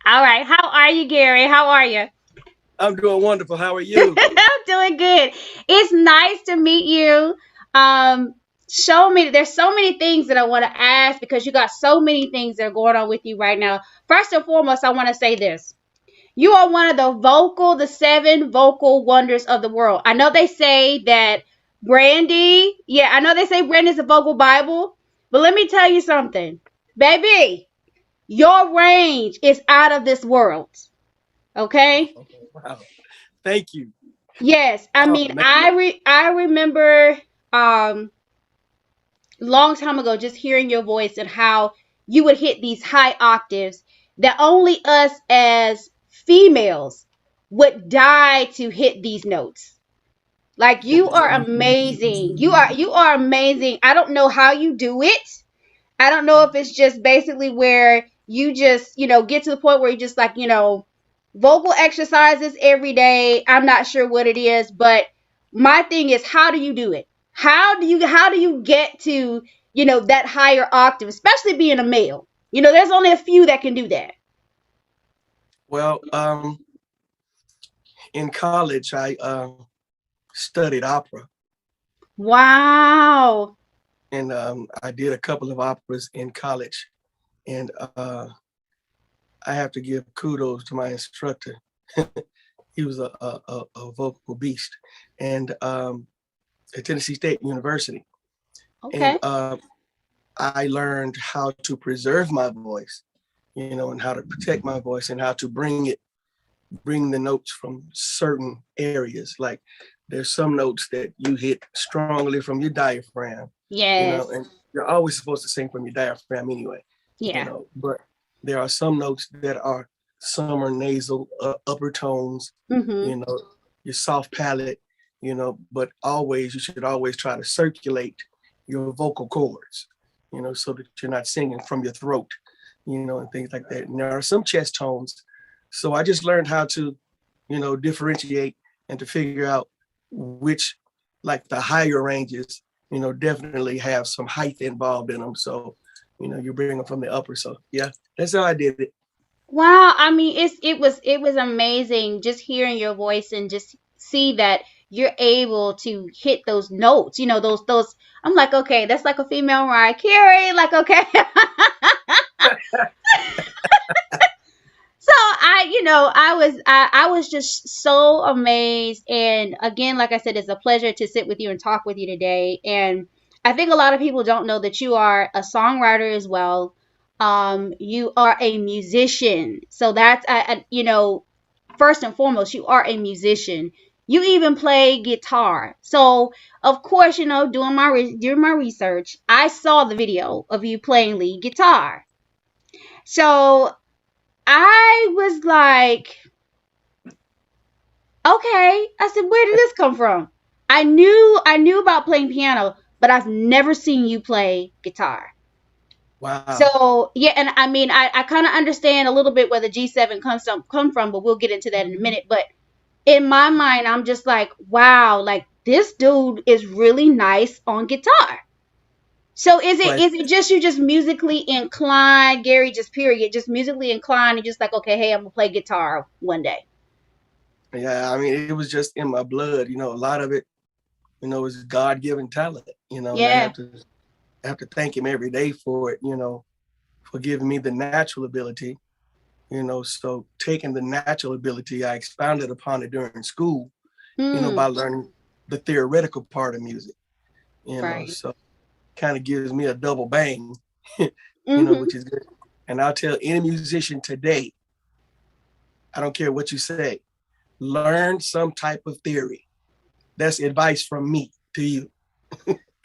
All right. How are you, Gary? How are you? I'm doing wonderful. How are you? I'm doing good. It's nice to meet you. Um, there's so many things that I want to ask because you got so many things that are going on with you right now. First and foremost, I want to say this. You are one of the seven vocal wonders of the world. I know they say that I know they say Brandy's a vocal Bible, but let me tell you something. Baby, your range is out of this world. Okay? Wow. Thank you. Yes, I Oh mean, man. I remember um long time ago just hearing your voice and how you would hit these high octaves that only us as females would die to hit these notes. Like you are amazing. You are amazing. I don't know how you do it. I don't know if it's just basically where you just, get to the point where you just like, vocal exercises every day. I'm not sure what it is, but my thing is how do you do it? How do you get to, that higher octave, especially being a male? There's only a few that can do that. Well, in college, I studied opera, Wow. and I did a couple of operas in college. And I have to give kudos to my instructor. He was a vocal beast, and at Tennessee State University. And Okay. I learned how to preserve my voice, and how to protect my voice and how to bring the notes from certain areas. Like there's some notes that you hit strongly from your diaphragm, Yes. and you're always supposed to sing from your diaphragm anyway, Yeah. but there are some notes that are some are nasal, upper tones, you Mhm. know, your soft palate, but always you should always try to circulate your vocal cords, so that you're not singing from your throat, and things like that. And there are some chest tones. So I just learned how to, differentiate and to figure out which, like the higher ranges, definitely have some height involved in them. So, you bring them from the upper. So yeah, that's how I did it. Wow, I mean it was amazing just hearing your voice and just see that you're able to hit those notes. Those I'm like, okay, that's like a female Mariah Carey, like okay. So I was just so amazed, and again, like I said, it's a pleasure to sit with you and talk with you today. And I think a lot of people don't know that you are a songwriter as well. You are a musician, so that's first and foremost, you are a musician. You even play guitar. So of course, during my research, I saw the video of you playing lead guitar. So I was like, okay. I said, where did this come from? I knew about playing piano, but I've never seen you play guitar. Wow. So yeah, and I mean, I kind of understand a little bit where the G7 come from, but we'll get into that in a minute. But in my mind, I'm just like, wow, like this dude is really nice on guitar. So is it Like, is it just you just musically inclined, Gary? Just period, just musically inclined, and just like, okay, hey, I'm gonna play guitar one day. yeah, I mean, it was just in my blood, a lot of it, is God given talent, and Yeah. I have to thank him every day for it, for giving me the natural ability. So taking the natural ability, I expounded upon it during school, by Hmm. learning the theoretical part of music, Right. so kind of gives me a double bang, Mm-hmm. which is good. And I'll tell any musician today, I don't care what you say, learn some type of theory. That's advice from me to you.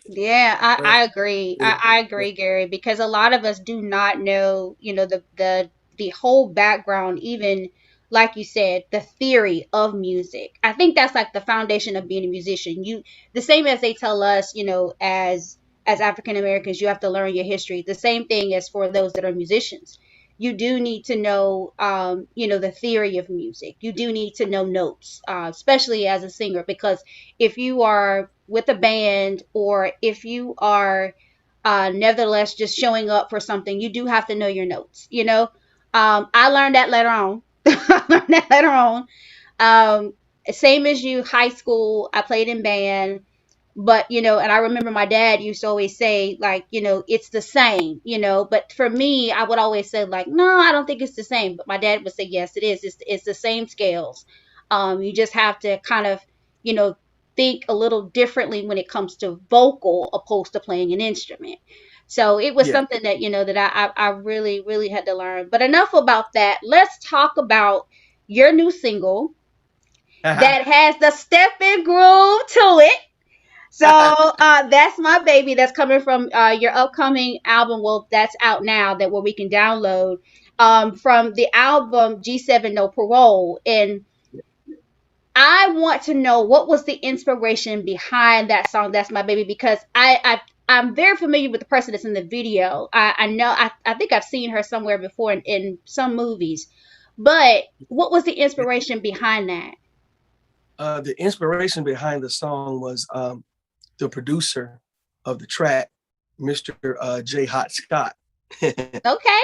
Yeah, Learn I agree. I yeah. agree, Gary, because a lot of us do not know, the whole background, even like you said, the theory of music. I think that's like the foundation of being a musician. The same as they tell us, as African Americans, you have to learn your history. The same thing as for those that are musicians. You do need to know, the theory of music. You do need to know notes, especially as a singer, because if you are with a band or if you are nevertheless just showing up for something, you do have to know your notes. I learned that later on. I learned that later on. Um, Same as you, high school, I played in band. But, and I remember my dad used to always say, like, it's the same, but for me, I would always say, like, no, I don't think it's the same. But my dad would say, yes, it is. It's the same scales. You just have to kind of, you know, think a little differently when it comes to vocal opposed to playing an instrument. So it was Yeah. something that, that I really, really had to learn. But enough about that. Let's talk about your new single that has the step and groove to it. So that's my baby. That's coming from your upcoming album. Well, that's out now. That where we can download from the album G7 No Parole. And I want to know what was the inspiration behind that song. That's my baby, because I'm very familiar with the person that's in the video. I know. I think I've seen her somewhere before in some movies. But what was the inspiration behind that? The inspiration behind the song was the producer of the track, Mr. J. Hot Scott. Okay.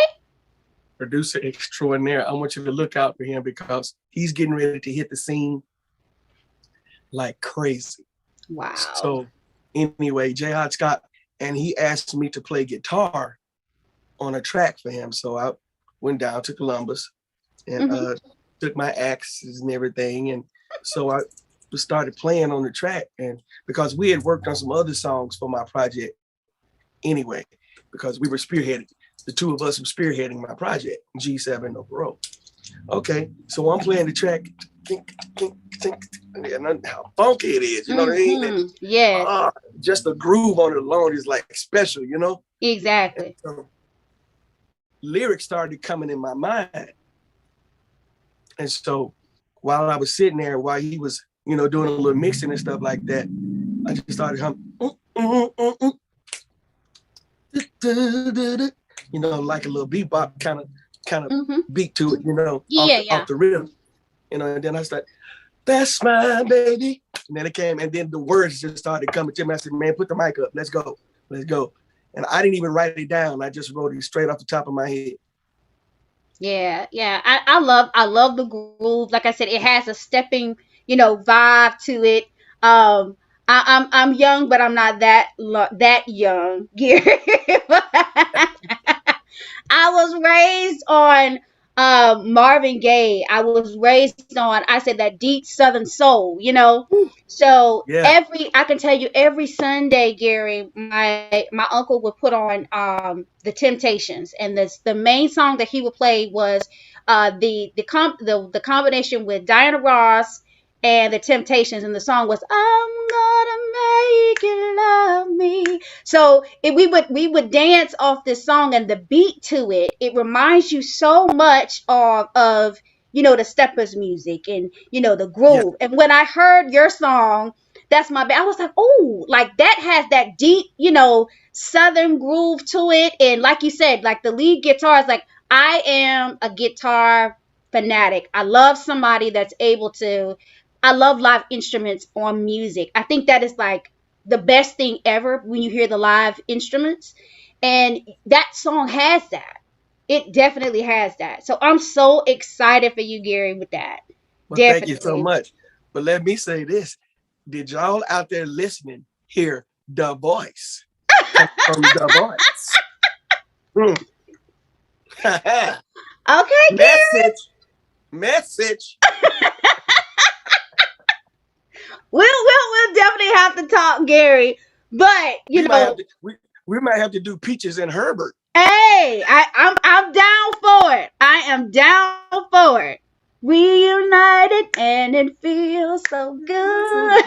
Producer extraordinaire. I want you to look out for him because he's getting ready to hit the scene like crazy. Wow. So anyway, J. Hot Scott, and he asked me to play guitar on a track for him. So I went down to Columbus and took my axes and everything. And so I started playing on the track. And because we had worked on some other songs for my project anyway, because we were spearheading, the two of us were spearheading my project, G7 No Parole. Okay, so I'm playing the track, and how funky it is, you know what I mean? Yeah. Just the groove on it alone is like special, you know? Exactly. So, lyrics started coming in my mind. And so while I was sitting there, while he was, doing a little mixing and stuff like that, I just started humming, like a little bebop kind of beat to it, off the rhythm. And then I started, that's my baby. And then it came, and then the words just started coming to me. I said, man, put the mic up. Let's go. And I didn't even write it down. I just wrote it straight off the top of my head. Yeah. I love the groove. Like I said, it has a stepping, vibe to it. I'm young, but I'm not that young. I was raised on Marvin Gaye. I was raised on, I said, that deep Southern soul. So Yeah. I can tell you, every Sunday, Gary, my uncle would put on the Temptations, and the main song that he would play was the combination with Diana Ross and the Temptations, and the song was "I'm gonna make you love me." So we would dance off this song, and the beat to it reminds you so much of the Steppers music and the groove. Yeah. And when I heard your song, that's my I was like, oh, like that has that deep Southern groove to it. And like you said, like the lead guitar is like, I am a guitar fanatic. I love somebody that's able to. I love live instruments on music. I think that is like the best thing ever when you hear the live instruments. And that song has that. It definitely has that. So I'm so excited for you, Gary, with that. Well, thank you so Definitely. much. But let me say this. Did y'all out there listening hear the voice? From the voice. Okay, Gary. Message. We'll definitely have to talk, Gary. But we might have to do Peaches and Herbert. Hey, I'm down for it. I am down for it. Reunited and it feels so good.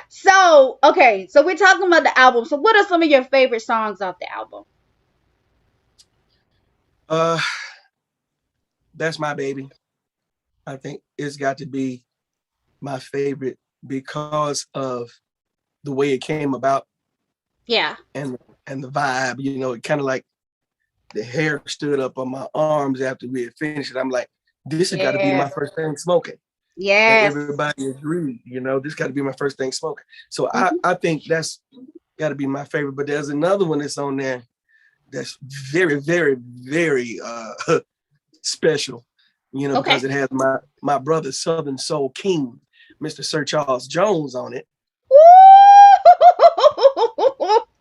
So, okay, so we're talking about the album. So what are some of your favorite songs off the album? That's my baby. I think it's got to be my favorite because of the way it came about. Yeah. And the vibe, it kind of like the hair stood up on my arms after we had finished it. I'm like, this has got to be my first thing smoking. Yes. And everybody agreed, this got to be my first thing smoking. So I think that's got to be my favorite. But there's another one that's on there that's very, very, very special, Okay. because it has my brother Southern Soul King, Mr. Sir Charles Jones on it. Woo!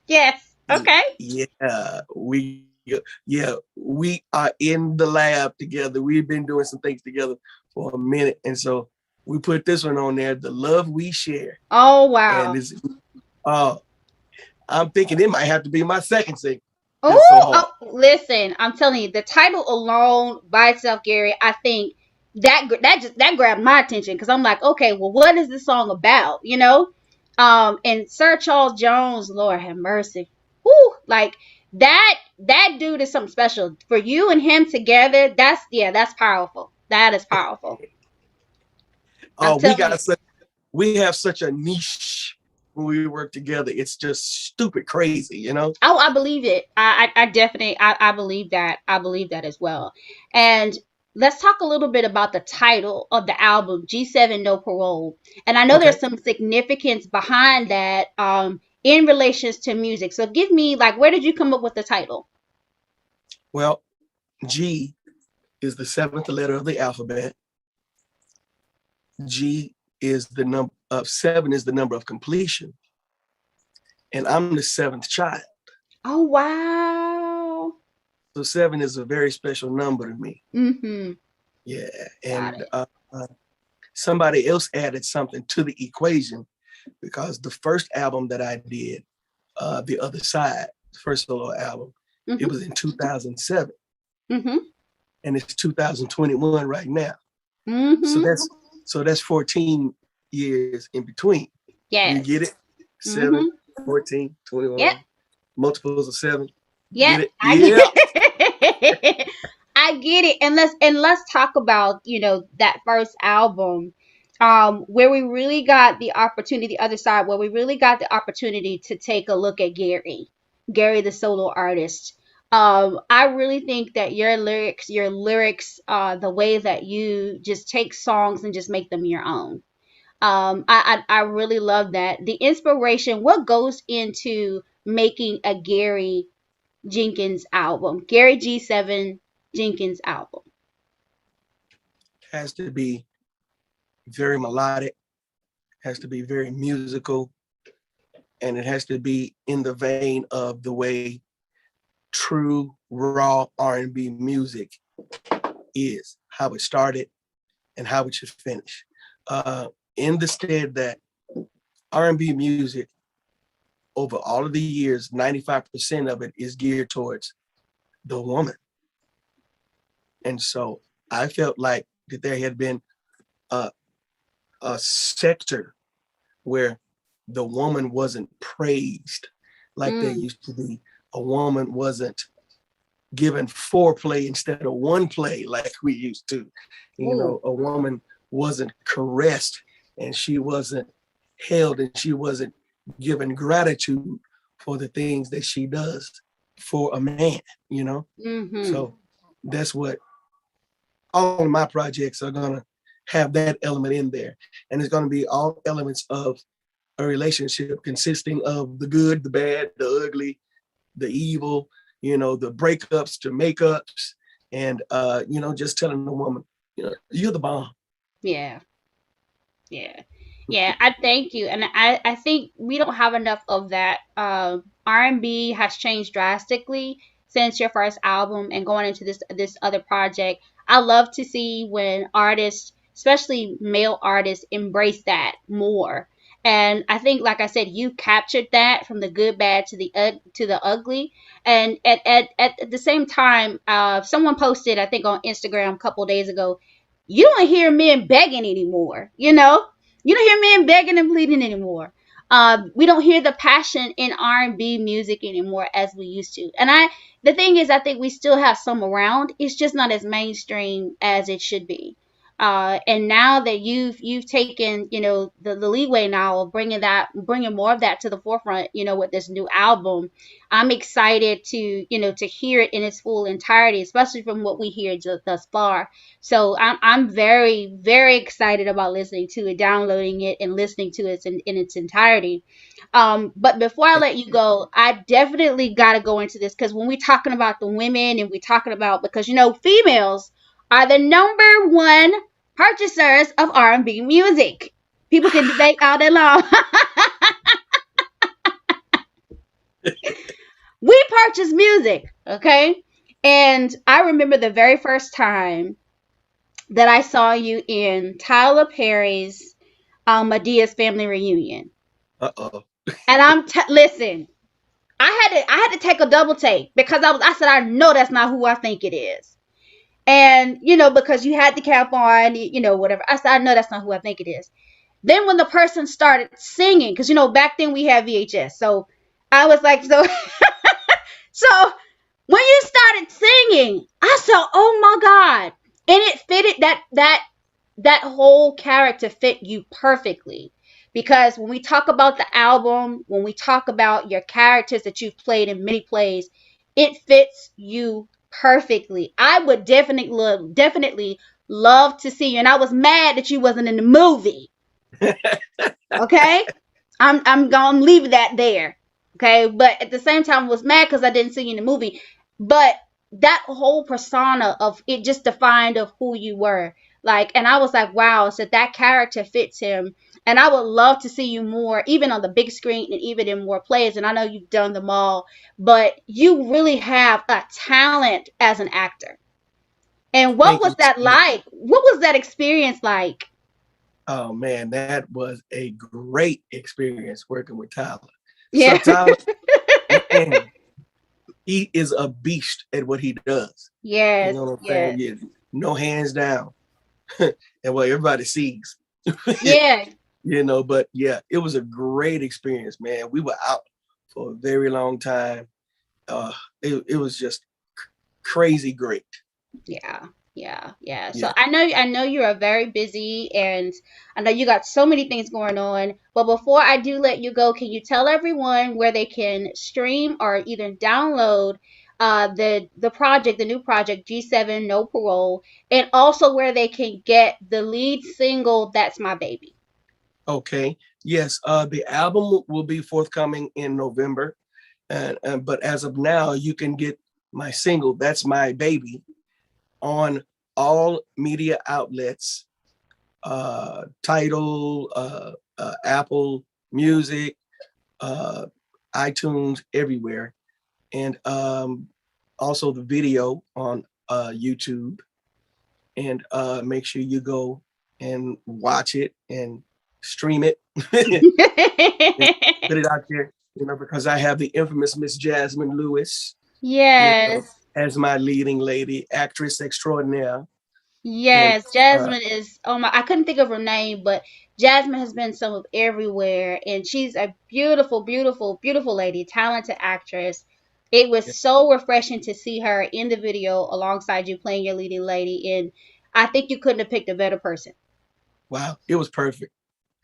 Yes. Okay. Yeah, we are in the lab together. We've been doing some things together for a minute, and so we put this one on there, "The Love We Share," Oh and wow. it's uh I'm thinking it might have to be my second single. It's so Oh, hard. oh, listen, I'm telling you, the title alone by itself, Gary, I think that grabbed my attention because I'm like, okay, well, what is this song about? You know, and Sir Charles Jones, Lord have mercy, whoo, like that dude is something special. For you and him together, that's powerful. That is powerful. I'm Oh, telling you. we have such a niche when we work together. It's just stupid crazy. Oh, I believe it. I definitely, I believe that. I believe that as well. And let's talk a little bit about the title of the album, G7 No Parole. And I know Okay. there's some significance behind that, in relations to music. So give me, like, where did you come up with the title? Well, G is the seventh letter of the alphabet. G is the number of seven is the number of completion. And I'm the seventh child. Oh, wow. So seven is a very special number to me. Mm-hmm. Yeah. Got And it. somebody else added something to the equation because the first album that I did, The Other Side, the first solo album, it Mm-hmm. was in 2007, Mm-hmm. and it's 2021 right now. So Mm-hmm. that's 14 years in between. You Yes. get it? Mm-hmm. 7, 14, Yep. 21, multiples of 7. Yep, Get it? I Yeah. get I get it. And let's talk about, that first album, where we really got the opportunity, the other side, where we really got the opportunity to take a look at Gary the solo artist. I really think that your lyrics, the way that you just take songs and just make them your own. I really love that. The inspiration, what goes into making a Jenkins album, Gary G7 Jenkins album. Has to be very melodic, has to be very musical, and it has to be in the vein of the way true raw R&B music is, how it started and how it should finish. In the stead that R&B music over all of the years, 95% of it is geared towards the woman. And so I felt like that there had been a, a sector where the woman wasn't praised like there Mm. used to be. A woman wasn't given foreplay instead of one play like we used to. Ooh. A woman wasn't caressed and she wasn't held and she wasn't given gratitude for the things that she does for a man. Mm-hmm. So that's what all of my projects are going to have, that element in there. And it's going to be all elements of a relationship consisting of the good, the bad, the ugly, the evil, the breakups to makeups, and just telling the woman, you're the bomb. Yeah. Yeah. Yeah, I thank you. And I think we don't have enough of that. R&B has changed drastically since your first album and going into this other project. I love to see when artists, especially male artists, embrace that more. And I think, like I said, you captured that from the good, bad to the ugly. And at the same time, someone posted, I think on Instagram a couple days ago, you don't hear men begging anymore. You don't hear men begging and pleading anymore. We don't hear the passion in R&B music anymore as we used to. And the thing is, I think we still have some around. It's just not as mainstream as it should be. And now that you've taken, the leeway now of bringing more of that to the forefront, with this new album, I'm excited to hear it in its full entirety, especially from what we hear thus far. So I'm very, very excited about listening to it, downloading it, and listening to it in its entirety. But before I let you go, I definitely got to go into this, because when we're talking about the women, and we're talking about, because females are the number one purchasers of R&B music. People can debate all day long. We purchase music, okay? And I remember the very first time that I saw you in Tyler Perry's Medea's Family Reunion. Uh-oh. And listen, I had to take a double take, because I said, I know that's not who I think it is. And because you had the cap on, whatever. I said, I know that's not who I think it is. Then when the person started singing, because back then we had VHS, so I was like, so when you started singing, I said, oh my God. And it fitted that whole character fit you perfectly. Because when we talk about the album, when we talk about your characters that you've played in many plays, it fits you perfectly. I would definitely love to see you. And I was mad that you wasn't in the movie. Okay? I'm gonna leave that there. Okay, but at the same time I was mad because I didn't see you in the movie. But that whole persona of it just defined of who you were. And I was like, wow, so that character fits him. And I would love to see you more, even on the big screen and even in more plays. And I know you've done them all, but you really have a talent as an actor. And what Thank was you. that like? What was that experience like? Oh man, that was a great experience working with Tyler. So Yeah. Tyler, man, he is a beast at what he does. You Yes, know what I'm yes. saying? Yeah, no hands down. And what everybody sees. Yeah. But yeah, it was a great experience, man. We were out for a very long time. It was just crazy great. Yeah, yeah. So Yeah. I know you are very busy, and I know you got so many things going on. But before I do let you go, can you tell everyone where they can stream or either download the new project G7 No Parole, and also where they can get the lead single That's My Baby? Okay. Yes. The album will be forthcoming in November, and but as of now, you can get my single "That's My Baby" on all media outlets, Tidal, Apple Music, uh, iTunes, everywhere, and also the video on YouTube. And make sure you go and watch it and stream it and put it out there. Because I have the infamous Miss Jasmine Lewis, Yes. as my leading lady, actress extraordinaire, and Yes, uh, Jasmine is, oh my, I couldn't think of her name, but Jasmine has been some of everywhere, and she's a beautiful, beautiful, beautiful lady, talented actress. It was so refreshing to see her in the video alongside you playing your leading lady, and I think you couldn't have picked a better person. wow, it was perfect.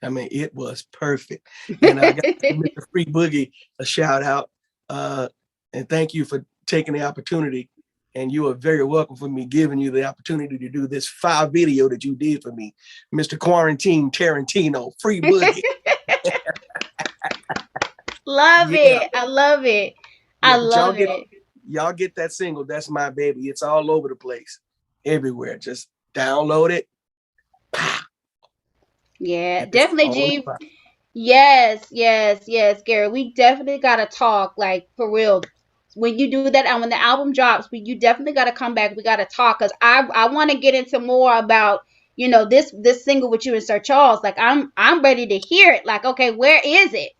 I mean, it was perfect. And I got to give Mr. Free Boogie a shout out. Uh, and thank you for taking the opportunity. And you are very welcome for me giving you the opportunity to do this 5 video that you did for me, Mr. Quarantine Tarantino, Free Boogie. Love Yeah, it. I love it. I yeah. But love it. y'all get that single. That's My Baby. It's all over the place, everywhere. Just download it. Yeah, And it's definitely, on. G. Yes, yes, yes, Gary. We definitely gotta talk, like, for real. When you do that, and when the album drops, you definitely gotta come back. We gotta talk, because I want to get into more about this single with you and Sir Charles. Like, I'm ready to hear it. Like, okay, where is it?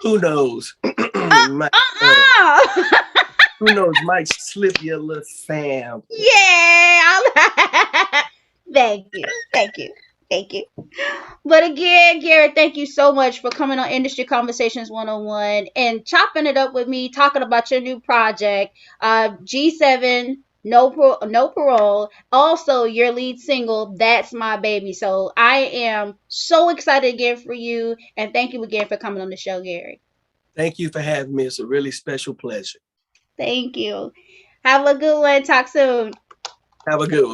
Who knows? Might, Uh-uh. who knows? Might slip you a little sample. Yeah. Thank you, thank you, thank you. But again, Garrett, thank you so much for coming on Industry Conversations 101 and chopping it up with me, talking about your new project, G7 No Parole. Also, your lead single, That's My Baby. So I am so excited again for you, and thank you again for coming on the show, Gary. Thank you for having me. It's a really special pleasure. Thank you. Have a good one. Talk soon. Have a good one.